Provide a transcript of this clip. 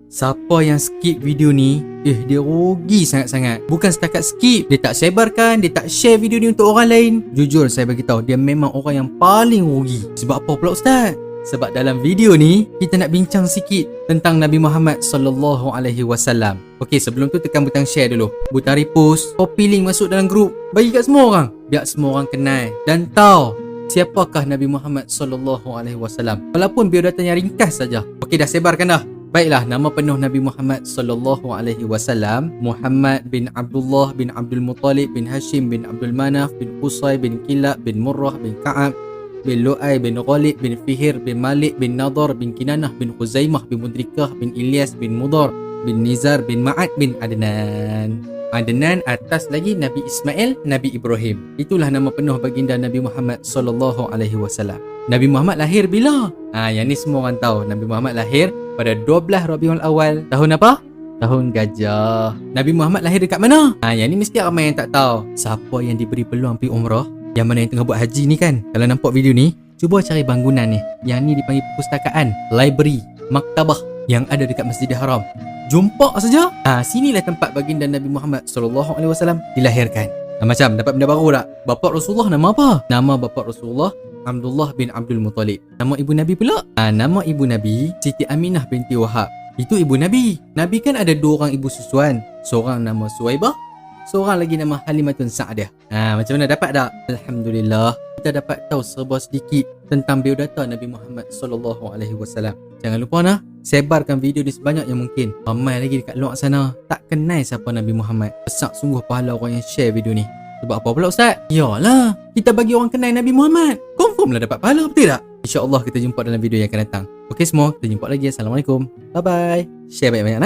Siapa yang skip video ni, dia rugi sangat-sangat. Bukan setakat skip, dia tak sebarkan, dia tak share video ni untuk orang lain. Jujur saya bagi tahu, dia memang orang yang paling rugi. Sebab apa pula Ustaz? Sebab dalam video ni kita nak bincang sikit tentang Nabi Muhammad sallallahu alaihi wasallam. Okey, sebelum tu tekan butang share dulu. Butang repost, copy link masuk dalam grup. Bagi kat semua orang, biar semua orang kenal dan tahu siapakah Nabi Muhammad sallallahu alaihi wasallam. Walaupun biodatanya ringkas saja. Okey, dah sebarkan dah. Baiklah, nama penuh Nabi Muhammad sallallahu alaihi wasallam Muhammad bin Abdullah bin Abdul Muttalib bin Hashim bin Abdul Manaf bin Qusay bin Kilab bin Murrah bin Ka'ab bin Lu'ay bin Ghalib bin Fihir bin Malik bin Nadar bin Kinanah bin Khuzaimah bin Mudrikah bin Ilyas bin Mudar bin Nizar bin Ma'ad bin Adnan. Adnan atas lagi Nabi Ismail, Nabi Ibrahim. Itulah nama penuh baginda Nabi Muhammad sallallahu alaihi wasallam. Nabi Muhammad lahir bila? Yang ni semua orang tahu. Nabi Muhammad lahir pada 12 Rabiul Awal. Tahun apa? Tahun gajah. Nabi Muhammad lahir dekat mana? Yang ni mesti ramai yang tak tahu. Siapa yang diberi peluang pergi umrah, yang mana yang tengah buat haji ni kan, kalau nampak video ni, cuba cari bangunan ni. Yang ni dipanggil perpustakaan, library, maktabah yang ada dekat Masjidil Haram. Jumpa saja. Sinilah tempat baginda Nabi Muhammad sallallahu alaihi wasallam dilahirkan. Macam dapat benda baru tak? Bapa Rasulullah nama apa? Nama bapa Rasulullah Abdullah bin Abdul Muttalib. Nama ibu Nabi pula? Nama ibu Nabi Siti Aminah binti Wahab. Itu ibu Nabi. Nabi kan ada 2 orang ibu susuan. Seorang nama Suwaibah, seorang lagi nama Halimatun Sa'adah. Macam mana dapat tak? Alhamdulillah, kita dapat tahu serba sedikit tentang biodata Nabi Muhammad sallallahu alaihi wasallam. Jangan lupa sebarkan video ni sebanyak yang mungkin. Ramai lagi dekat luar sana tak kenal siapa Nabi Muhammad. Besar sungguh pahala orang yang share video ni. Sebab apa pula Ustaz? Yalah, kita bagi orang kenal Nabi Muhammad. Confirm lah dapat pahala, betul tak? InsyaAllah kita jumpa dalam video yang akan datang. Okey semua, kita jumpa lagi. Assalamualaikum. Bye bye. Share banyak-banyak